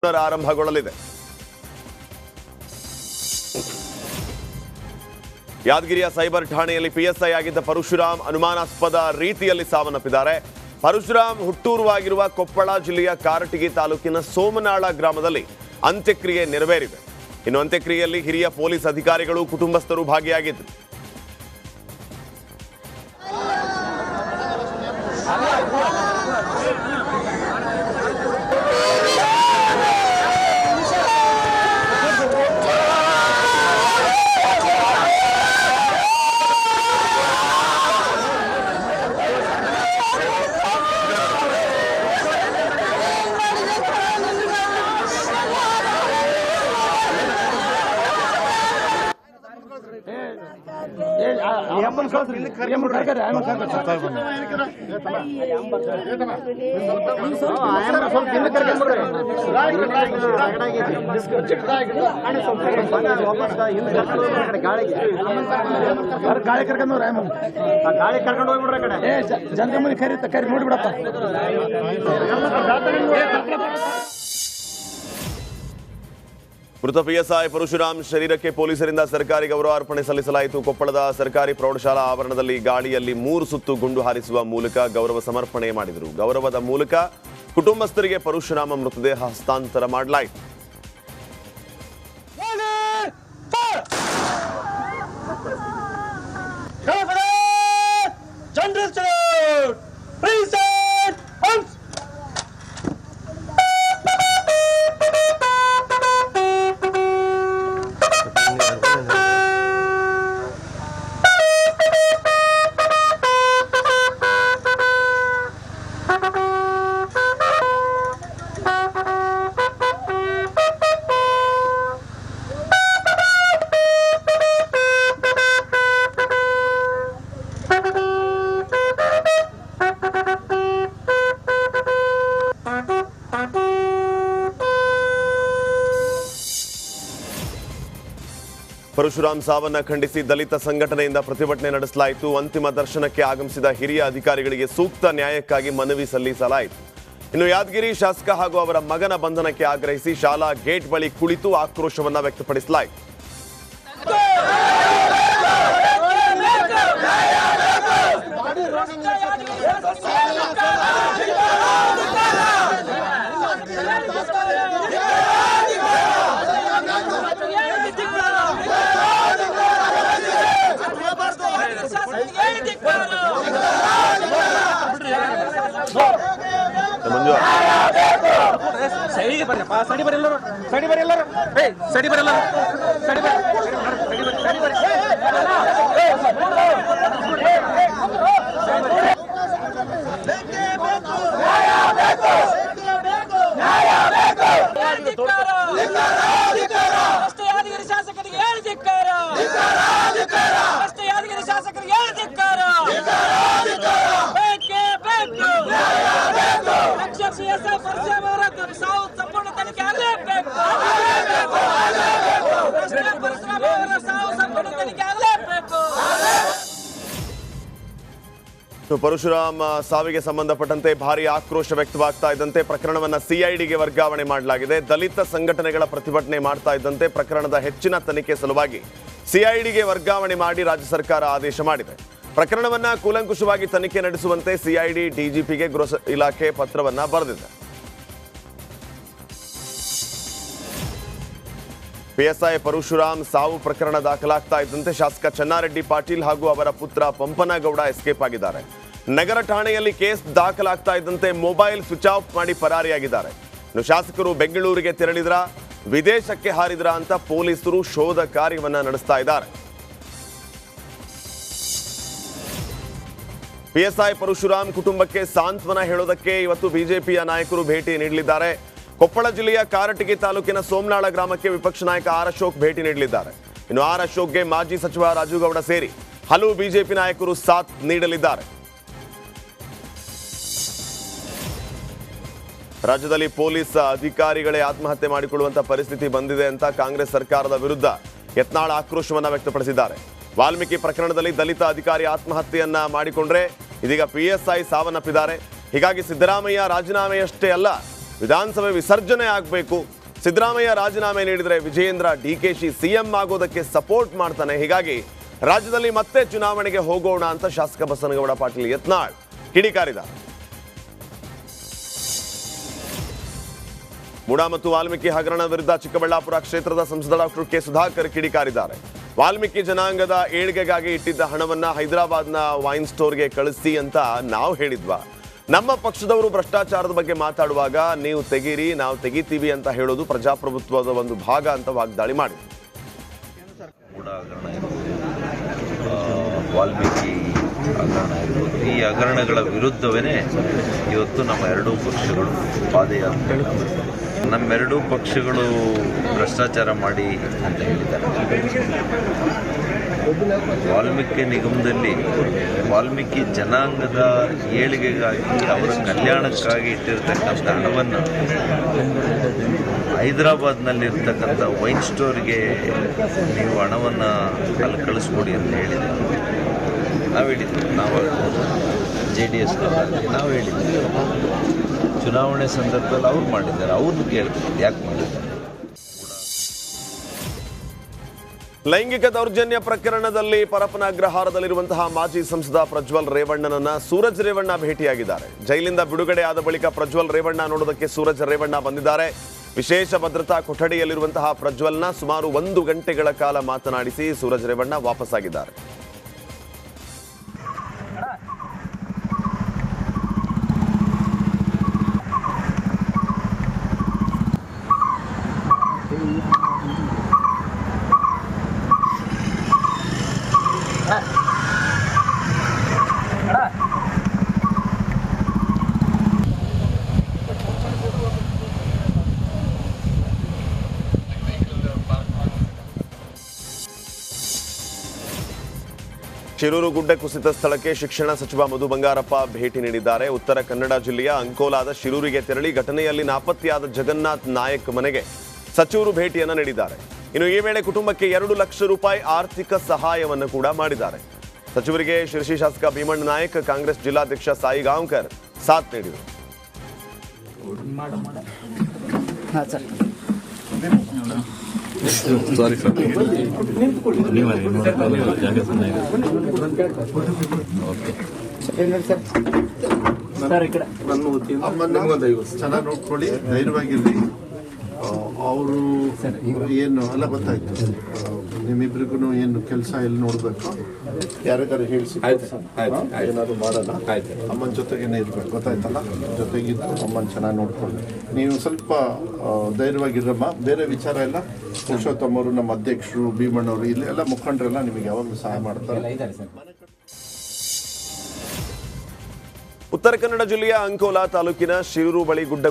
ಆರಂಭಗೊಳ್ಳಲಿದೆ. ಯಾದಗಿರಿಯ ಸೈಬರ್ ಠಾಣೆಯಲ್ಲಿ ಪಿಎಸ್ಐ ಆಗಿದ್ದ ಪರಶುರಾಮ್ ಅನುಮಾನಾಸ್ಪದ ರೀತಿಯಲ್ಲಿ ಸಾವನ್ನಪ್ಪಿದ್ದಾರೆ. ಪರಶುರಾಮ್ ಹುಟ್ಟೂರುವಾಗಿರುವ ಕೊಪ್ಪಳ ಜಿಲ್ಲೆಯ ಕಾರಟಗಿ ತಾಲೂಕಿನ ಸೋಮನಾಳ ಗ್ರಾಮದಲ್ಲಿ ಅಂತ್ಯಕ್ರಿಯೆ ನೆರವೇರಿದೆ. ಇನ್ನು ಅಂತ್ಯಕ್ರಿಯೆಯಲ್ಲಿ ಹಿರಿಯ ಪೊಲೀಸ್ ಅಧಿಕಾರಿಗಳು ಕುಟುಂಬಸ್ಥರು ಭಾಗಿಯಾಗಿದ್ದರು. ಗಾಳಿ ಕರ್ಕೊಂಡು ಹೋಗ್ಬಿಡ್ರ ಕಡೆ ಜನಗಮನಿ ಕರಿ ನೋಡ್ಬಿಡಪ್ಪ. ಮೃತ ಪಿಎಸ್ಐ ಪರಶುರಾಮ್ ಶರೀರಕ್ಕೆ ಪೊಲೀಸರಿಂದ ಸರ್ಕಾರಿ ಗೌರವಾರ್ಪಣೆ ಸಲ್ಲಿಸಲಾಯಿತು. ಕೊಪ್ಪಳದ ಸರ್ಕಾರಿ ಪ್ರೌಢಶಾಲಾ ಆವರಣದಲ್ಲಿ ಗಾಳಿಯಲ್ಲಿ 3 ಸುತ್ತು ಗುಂಡು ಹಾರಿಸುವ ಮೂಲಕ ಗೌರವ ಸಮರ್ಪಣೆ ಮಾಡಿದರು. ಗೌರವದ ಮೂಲಕ ಕುಟುಂಬಸ್ಥರಿಗೆ ಪರಶುರಾಮ ಮೃತದೇಹ ಹಸ್ತಾಂತರ ಮಾಡಲಾಯಿತು. ಪರಶುರಾಮ್ ಸಾವನ್ನ ಖಂಡಿಸಿ ದಲಿತ ಸಂಘಟನೆಯಿಂದ ಪ್ರತಿಭಟನೆ ನಡೆಸಲಾಯಿತು. ಅಂತಿಮ ದರ್ಶನಕ್ಕೆ ಆಗಮಿಸಿದ ಹಿರಿಯ ಅಧಿಕಾರಿಗಳಿಗೆ ಸೂಕ್ತ ನ್ಯಾಯಕ್ಕಾಗಿ ಮನವಿ ಸಲ್ಲಿಸಲಾಯಿತು. ಇನ್ನು ಯಾದಗಿರಿ ಶಾಸಕ ಹಾಗೂ ಅವರ ಮಗನ ಬಂಧನಕ್ಕೆ ಆಗ್ರಹಿಸಿ ಶಾಲಾ ಗೇಟ್ ಬಳಿ ಕುಳಿತು ಆಕ್ರೋಶವನ್ನ ವ್ಯಕ್ತಪಡಿಸಲಾಯಿತು. ಮಂಜು ಪರಶುರಾಮ್ ಸಾವಿಗೆ ಸಂಬಂಧಪಟ್ಟಂತೆ ಭಾರಿ ಆಕ್ರೋಶ ವ್ಯಕ್ತವಾಗ್ತಾ ಇದ್ದಂತೆ ಪ್ರಕರಣವನ್ನ ಸಿಐಡಿಗೆ ವರ್ಗಾವಣೆ ಮಾಡಲಾಗಿದೆ. ದಲಿತ ಸಂಘಟನೆಗಳ ಪ್ರತಿಭಟನೆ ಮಾಡ್ತಾ ಇದ್ದಂತೆ ಪ್ರಕರಣದ ಹೆಚ್ಚಿನ ತನಿಖೆ ಸಲುವಾಗಿ ಸಿಐಡಿಗೆ ವರ್ಗಾವಣೆ ಮಾಡಿ ರಾಜ್ಯ ಸರ್ಕಾರ ಆದೇಶ ಮಾಡಿದೆ. ಪ್ರಕರಣವನ್ನ ಕೂಲಂಕುಷವಾಗಿ ತನಿಖೆ ನಡೆಸುವಂತೆ ಸಿಐಡಿ ಡಿಜಿಪಿಗೆ ಗೃಹ ಇಲಾಖೆ ಪತ್ರವನ್ನ ಬರೆದಿದೆ. ಪಿಎಸ್ಐ ಪರಶುರಾಮ್ ಸಾವು ಪ್ರಕರಣ ದಾಖಲಾಗ್ತಾ ಇದ್ದಂತೆ ಶಾಸಕ ಚನ್ನಾರೆಡ್ಡಿ ಪಾಟೀಲ್ ಹಾಗೂ ಅವರ ಪುತ್ರ ಪಂಪನಗೌಡ ಎಸ್ಕೇಪ್ ಆಗಿದ್ದಾರೆ. ನಗರ ಠಾಣೆಯಲ್ಲಿ ಕೇಸ್ ದಾಖಲಾಗ್ತಾ ಇದ್ದಂತೆ ಮೊಬೈಲ್ ಸ್ವಿಚ್ ಆಫ್ ಮಾಡಿ ಪರಾರಿಯಾಗಿದ್ದಾರೆ. ಇನ್ನು ಶಾಸಕರು ಬೆಂಗಳೂರಿಗೆ ತೆರಳಿದ್ರ ವಿದೇಶಕ್ಕೆ ಹಾರಿದ್ರ ಅಂತ ಪೊಲೀಸರು ಶೋಧ ಕಾರ್ಯವನ್ನ ನಡೆಸ್ತಾ ಇದ್ದಾರೆ. ಪಿಎಸ್ಐ ಪರಶುರಾಮ್ ಕುಟುಂಬಕ್ಕೆ ಸಾಂತ್ವನ ಹೇಳೋದಕ್ಕೆ ಇವತ್ತು ಬಿಜೆಪಿಯ ನಾಯಕರು ಭೇಟಿ ನೀಡಲಿದ್ದಾರೆ. ಕೊಪ್ಪಳ ಜಿಲ್ಲೆಯ ಕಾರಟಗಿ ತಾಲೂಕಿನ ಸೋಮನಾಳ ಗ್ರಾಮಕ್ಕೆ ವಿಪಕ್ಷ ನಾಯಕ ಆರ್ ಅಶೋಕ್ ಭೇಟಿ ನೀಡಲಿದ್ದಾರೆ. ಇನ್ನು ಆರ್ ಅಶೋಕ್ಗೆ ಮಾಜಿ ಸಚಿವ ರಾಜುಗೌಡ ಸೇರಿ ಹಲವು ಬಿಜೆಪಿ ನಾಯಕರು ಸಾಥ್ ನೀಡಲಿದ್ದಾರೆ. ರಾಜ್ಯದಲ್ಲಿ ಪೊಲೀಸ್ ಅಧಿಕಾರಿಗಳೇ ಆತ್ಮಹತ್ಯೆ ಮಾಡಿಕೊಳ್ಳುವಂತ ಪರಿಸ್ಥಿತಿ ಬಂದಿದೆ ಅಂತ ಕಾಂಗ್ರೆಸ್ ಸರ್ಕಾರದ ವಿರುದ್ಧ ಯತ್ನಾಳ್ ಆಕ್ರೋಶವನ್ನ ವ್ಯಕ್ತಪಡಿಸಿದ್ದಾರೆ. ವಾಲ್ಮೀಕಿ ಪ್ರಕರಣದಲ್ಲಿ ದಲಿತ ಅಧಿಕಾರಿ ಆತ್ಮಹತ್ಯೆಯನ್ನ ಮಾಡಿಕೊಂಡ್ರೆ ಇದೀಗ ಪಿಎಸ್ಐ ಸಾವನ್ನಪ್ಪಿದ್ದಾರೆ. ಹೀಗಾಗಿ ಸಿದ್ದರಾಮಯ್ಯ ರಾಜೀನಾಮೆಯಷ್ಟೇ ಅಲ್ಲ, ವಿಧಾನಸಭೆ ವಿಸರ್ಜನೆ ಆಗಬೇಕು. ಸಿದ್ದರಾಮಯ್ಯ ರಾಜೀನಾಮೆ ನೀಡಿದರೆ ವಿಜಯೇಂದ್ರ ಡಿಕೆಶಿ ಸಿಎಂ ಆಗೋದಕ್ಕೆ ಸಪೋರ್ಟ್ ಮಾಡ್ತಾನೆ. ಹೀಗಾಗಿ ರಾಜ್ಯದಲ್ಲಿ ಮತ್ತೆ ಚುನಾವಣೆಗೆ ಹೋಗೋಣ ಅಂತ ಶಾಸಕ ಬಸನಗೌಡ ಪಾಟೀಲ್ ಯತ್ನಾಳ್ ಕಿಡಿಕಾರಿದ್ದಾರೆ. ಮೂಡಾ ಮತ್ತು ವಾಲ್ಮೀಕಿ ಹಗರಣ ವಿರುದ್ಧ ಚಿಕ್ಕಬಳ್ಳಾಪುರ ಕ್ಷೇತ್ರದ ಸಂಸದ ಡಾಕ್ಟರ್ ಕೆ ಸುಧಾಕರ್ ಕಿಡಿಕಾರಿದ್ದಾರೆ. ವಾಲ್ಮೀಕಿ ಜನಾಂಗದ ಏಳ್ಗೆಗಾಗಿ ಇಟ್ಟಿದ್ದ ಹಣವನ್ನ ಹೈದರಾಬಾದ್ನ ವೈನ್ ಸ್ಟೋರ್ಗೆ ಕಳಿಸಿ ಅಂತ ನಾವು ಹೇಳಿದ್ವಾ? ನಮ್ಮ ಪಕ್ಷದವರು ಭ್ರಷ್ಟಾಚಾರದ ಬಗ್ಗೆ ಮಾತಾಡುವಾಗ ನೀವು ತೆಗೀರಿ, ನಾವು ತೆಗಿತೀವಿ ಅಂತ ಹೇಳೋದು ಪ್ರಜಾಪ್ರಭುತ್ವದ ಒಂದು ಭಾಗ ಅಂತ ವಾಗ್ದಾಳಿ ಮಾಡಿ. ವಾಲ್ಮೀಕಿ ಹಗರಣ ಇರ್ಬೋದು, ಈ ಹಗರಣಗಳ ವಿರುದ್ಧವೇ ಇವತ್ತು ನಮ್ಮ ಎರಡೂ ಪಕ್ಷಗಳು ಪಾದಯಾತ್ರೆ. ನಮ್ಮೆರಡೂ ಪಕ್ಷಗಳು ಭ್ರಷ್ಟಾಚಾರ ಮಾಡಿ ಅಂತ ಹೇಳಿದ್ದಾರೆ. ವಾಲ್ಮೀಕಿ ನಿಗಮದಲ್ಲಿ ವಾಲ್ಮೀಕಿ ಜನಾಂಗದ ಏಳಿಗೆಗಾಗಿ, ಅವರ ಕಲ್ಯಾಣಕ್ಕಾಗಿ ಇಟ್ಟಿರ್ತಕ್ಕಂಥ ಹಣವನ್ನು ಹೈದರಾಬಾದ್ನಲ್ಲಿರ್ತಕ್ಕಂಥ ವೈನ್ ಸ್ಟೋರ್ಗೆ ನೀವು ಹಣವನ್ನು ಅಲ್ಲಿ ಕಳಿಸ್ಕೊಡಿ ಅಂತ ಹೇಳಿದೆ. ನಾವು ಹೇಳಿದ್ವಿ, ನಾವು JDS ನಾವು ಹೇಳಿದ್ವಿ. ಚುನಾವಣೆ ಸಂದರ್ಭದಲ್ಲಿ ಅವ್ರು ಮಾಡಿದ್ದಾರೆ, ಅವ್ರನ್ನ ಕೇಳ್ಬೇಕು ಯಾಕೆ ಮಾಡಿದ್ದಾರೆ. ಲೈಂಗಿಕ ದೌರ್ಜನ್ಯ ಪ್ರಕರಣದಲ್ಲಿ ಪರಪ್ಪನ ಅಗ್ರಹಾರದಲ್ಲಿರುವಂತಹ ಮಾಜಿ ಸಂಸದ ಪ್ರಜ್ವಲ್ ರೇವಣ್ಣನನ್ನ ಸೂರಜ್ ರೇವಣ್ಣ ಭೇಟಿಯಾಗಿದ್ದಾರೆ. ಜೈಲಿಂದ ಬಿಡುಗಡೆ ಆದ ಬಳಿಕ ಪ್ರಜ್ವಲ್ ರೇವಣ್ಣ ನೋಡೋದಕ್ಕೆ ಸೂರಜ್ ರೇವಣ್ಣ ಬಂದಿದ್ದಾರೆ. ವಿಶೇಷ ಭದ್ರತಾ ಕೊಠಡಿಯಲ್ಲಿರುವಂತಹ ಪ್ರಜ್ವಲ್ನ ಸುಮಾರು 1 ಗಂಟೆಗಳ ಕಾಲ ಮಾತನಾಡಿಸಿ ಸೂರಜ್ ರೇವಣ್ಣ ವಾಪಸ್ಸಾಗಿದ್ದಾರೆ. ಶಿರೂರು ಗುಡ್ಡೆ ಕುಸಿತ ಸ್ಥಳಕ್ಕೆ ಶಿಕ್ಷಣ ಸಚಿವ ಮಧು ಬಂಗಾರಪ್ಪ ಭೇಟಿ ನೀಡಿದ್ದಾರೆ. ಉತ್ತರ ಕನ್ನಡ ಜಿಲ್ಲೆಯ ಅಂಕೋಲಾದ ಶಿರೂರಿಗೆ ತೆರಳಿ ಘಟನೆಯಲ್ಲಿ ನಾಪತ್ತೆಯಾದ ಜಗನ್ನಾಥ್ ನಾಯಕ್ ಮನೆಗೆ ಸಚಿವರು ಭೇಟಿಯನ್ನು ನೀಡಿದ್ದಾರೆ. ಇನ್ನು ಈ ವೇಳೆ ಕುಟುಂಬಕ್ಕೆ 2 ಲಕ್ಷ ರೂಪಾಯಿ ಆರ್ಥಿಕ ಸಹಾಯವನ್ನು ಕೂಡ ಮಾಡಿದ್ದಾರೆ. ಸಚಿವರಿಗೆ ಶಿರಸಿ ಶಾಸಕ ಭೀಮಣ್ಣ ನಾಯಕ್, ಕಾಂಗ್ರೆಸ್ ಜಿಲ್ಲಾಧ್ಯಕ್ಷ ಸಾಯಿ ಗಾಂವ್ಕರ್ ಸಾಥ್ ನೀಡಿದರು. ಸಾರಿ ಸರ್, ಜಾಗ ಚೆನ್ನಾಗಿ ನೋಡ್ಕೊಳ್ಳಿ, ಧೈರ್ಯವಾಗಿರ್ಲಿ. ಅವರು ಏನು ಎಲ್ಲ ಗೊತ್ತಾಯ್ತು, ನಿಮ್ಮಿಬ್ರಿಗೂ ಏನು ಕೆಲಸ ಎಲ್ಲಿ ನೋಡ್ಬೇಕು, ಯಾರಿಗಾರು ಹೇಳಿಸಿ ಏನಾದ್ರು ಮಾಡೋಣ. ಅಮ್ಮನ ಜೊತೆಗೇನೆ ಇರ್ಬೇಕು, ಗೊತ್ತಾಯ್ತಲ್ಲ, ಜೊತೆಗಿದ್ದು ಅಮ್ಮನ ಚೆನ್ನಾಗಿ ನೋಡ್ಕೊಳ್ಳಿ. ನೀವು ಸ್ವಲ್ಪ ಧೈರ್ಯವಾಗಿರಮ್ಮ. ಬೇರೆ ವಿಚಾರ ಎಲ್ಲ ಪುರುಷೋತ್ತಮ್ ಅವರು, ನಮ್ಮ ಅಧ್ಯಕ್ಷರು, ಭೀಮಣ್ಣವರು, ಇಲ್ಲಿ ಎಲ್ಲ ಮುಖಂಡರೆಲ್ಲ ನಿಮಗೆ ಯಾವಾಗಲೂ ಸಹಾಯ ಮಾಡ್ತಾರೆ. ಉತ್ತರ ಕನ್ನಡ ಜಿಲ್ಲೆಯ ಅಂಕೋಲಾ ತಾಲೂಕಿನ ಶಿರೂರು ಬಳಿ ಗುಡ್ಡ